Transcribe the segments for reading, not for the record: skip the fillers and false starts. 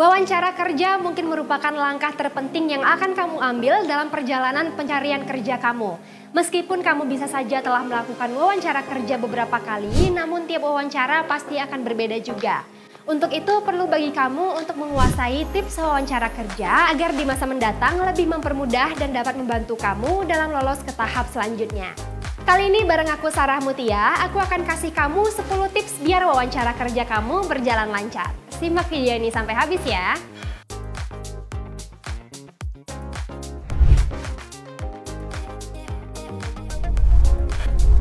Wawancara kerja mungkin merupakan langkah terpenting yang akan kamu ambil dalam perjalanan pencarian kerja kamu. Meskipun kamu bisa saja telah melakukan wawancara kerja beberapa kali, namun tiap wawancara pasti akan berbeda juga. Untuk itu perlu bagi kamu untuk menguasai tips wawancara kerja agar di masa mendatang lebih mempermudah dan dapat membantu kamu dalam lolos ke tahap selanjutnya. Kali ini bareng aku Sarah Mutia, aku akan kasih kamu 10 tips biar wawancara kerja kamu berjalan lancar. Simak video ini sampai habis ya.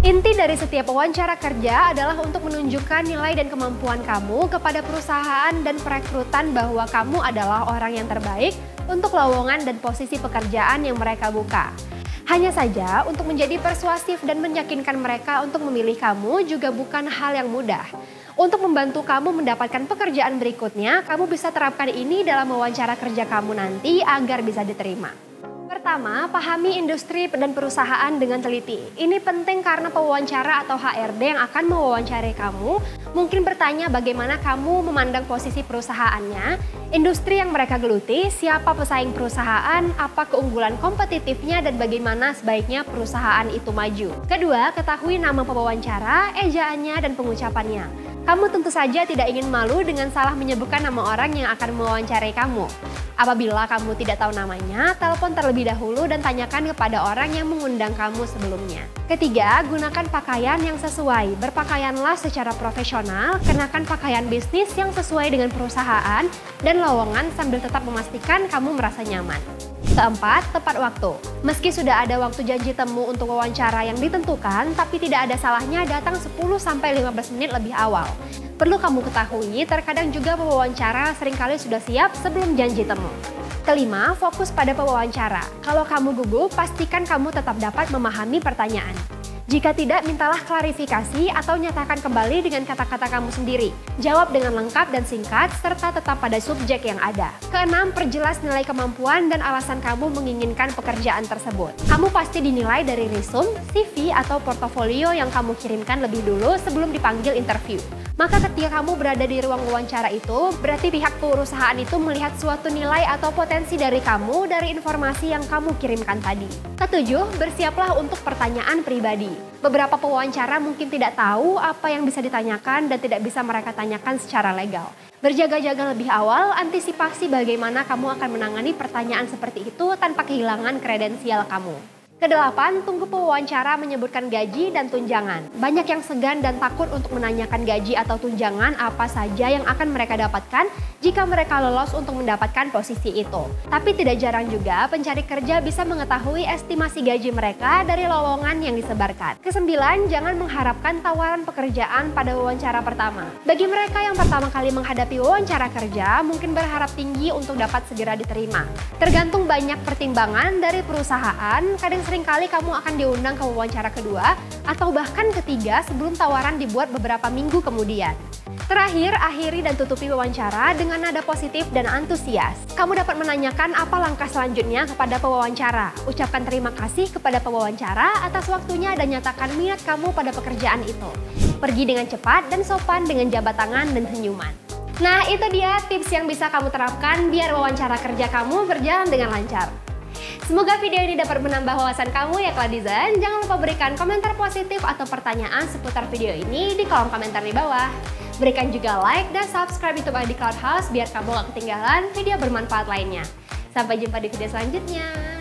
Inti dari setiap wawancara kerja adalah untuk menunjukkan nilai dan kemampuan kamu kepada perusahaan dan perekrutan bahwa kamu adalah orang yang terbaik untuk lowongan dan posisi pekerjaan yang mereka buka. Hanya saja, untuk menjadi persuasif dan meyakinkan mereka untuk memilih kamu juga bukan hal yang mudah. Untuk membantu kamu mendapatkan pekerjaan berikutnya, kamu bisa terapkan ini dalam wawancara kerja kamu nanti agar bisa diterima. Pertama, pahami industri dan perusahaan dengan teliti. Ini penting karena pewawancara atau HRD yang akan mewawancarai kamu mungkin bertanya bagaimana kamu memandang posisi perusahaannya, industri yang mereka geluti, siapa pesaing perusahaan, apa keunggulan kompetitifnya, dan bagaimana sebaiknya perusahaan itu maju. Kedua, ketahui nama pewawancara, ejaannya, dan pengucapannya. Kamu tentu saja tidak ingin malu dengan salah menyebutkan nama orang yang akan mewawancarai kamu. Apabila kamu tidak tahu namanya, telepon terlebih dahulu dan tanyakan kepada orang yang mengundang kamu sebelumnya. Ketiga, gunakan pakaian yang sesuai. Berpakaianlah secara profesional, kenakan pakaian bisnis yang sesuai dengan perusahaan dan lowongan sambil tetap memastikan kamu merasa nyaman. Keempat, tepat waktu. Meski sudah ada waktu janji temu untuk wawancara yang ditentukan, tapi tidak ada salahnya datang 10-15 menit lebih awal. Perlu kamu ketahui, terkadang juga pewawancara seringkali sudah siap sebelum janji temu. Kelima, fokus pada pewawancara. Kalau kamu gugup, pastikan kamu tetap dapat memahami pertanyaan. Jika tidak, mintalah klarifikasi atau nyatakan kembali dengan kata-kata kamu sendiri. Jawab dengan lengkap dan singkat, serta tetap pada subjek yang ada. Keenam, perjelas nilai kemampuan dan alasan kamu menginginkan pekerjaan tersebut. Kamu pasti dinilai dari resume, CV, atau portofolio yang kamu kirimkan lebih dulu sebelum dipanggil interview. Maka ketika kamu berada di ruang wawancara itu, berarti pihak perusahaan itu melihat suatu nilai atau potensi dari kamu dari informasi yang kamu kirimkan tadi. Ketujuh, bersiaplah untuk pertanyaan pribadi. Beberapa pewawancara mungkin tidak tahu apa yang bisa ditanyakan dan tidak bisa mereka tanyakan secara legal. Berjaga-jaga lebih awal, antisipasi bagaimana kamu akan menangani pertanyaan seperti itu tanpa kehilangan kredensial kamu. Kedelapan, tunggu pewawancara menyebutkan gaji dan tunjangan. Banyak yang segan dan takut untuk menanyakan gaji atau tunjangan apa saja yang akan mereka dapatkan jika mereka lolos untuk mendapatkan posisi itu. Tapi tidak jarang juga pencari kerja bisa mengetahui estimasi gaji mereka dari lowongan yang disebarkan. Kesembilan, jangan mengharapkan tawaran pekerjaan pada wawancara pertama. Bagi mereka yang pertama kali menghadapi wawancara kerja, mungkin berharap tinggi untuk dapat segera diterima. Tergantung banyak pertimbangan dari perusahaan, kadang seringkali kamu akan diundang ke wawancara kedua atau bahkan ketiga sebelum tawaran dibuat beberapa minggu kemudian. Terakhir, akhiri dan tutupi wawancara dengan nada positif dan antusias. Kamu dapat menanyakan apa langkah selanjutnya kepada pewawancara. Ucapkan terima kasih kepada pewawancara atas waktunya dan nyatakan minat kamu pada pekerjaan itu. Pergi dengan cepat dan sopan dengan jabat tangan dan senyuman. Nah, itu dia tips yang bisa kamu terapkan biar wawancara kerja kamu berjalan dengan lancar. Semoga video ini dapat menambah wawasan kamu ya Kladizen. Jangan lupa berikan komentar positif atau pertanyaan seputar video ini di kolom komentar di bawah. Berikan juga like dan subscribe YouTube ID Cloud House biar kamu gak ketinggalan video bermanfaat lainnya. Sampai jumpa di video selanjutnya.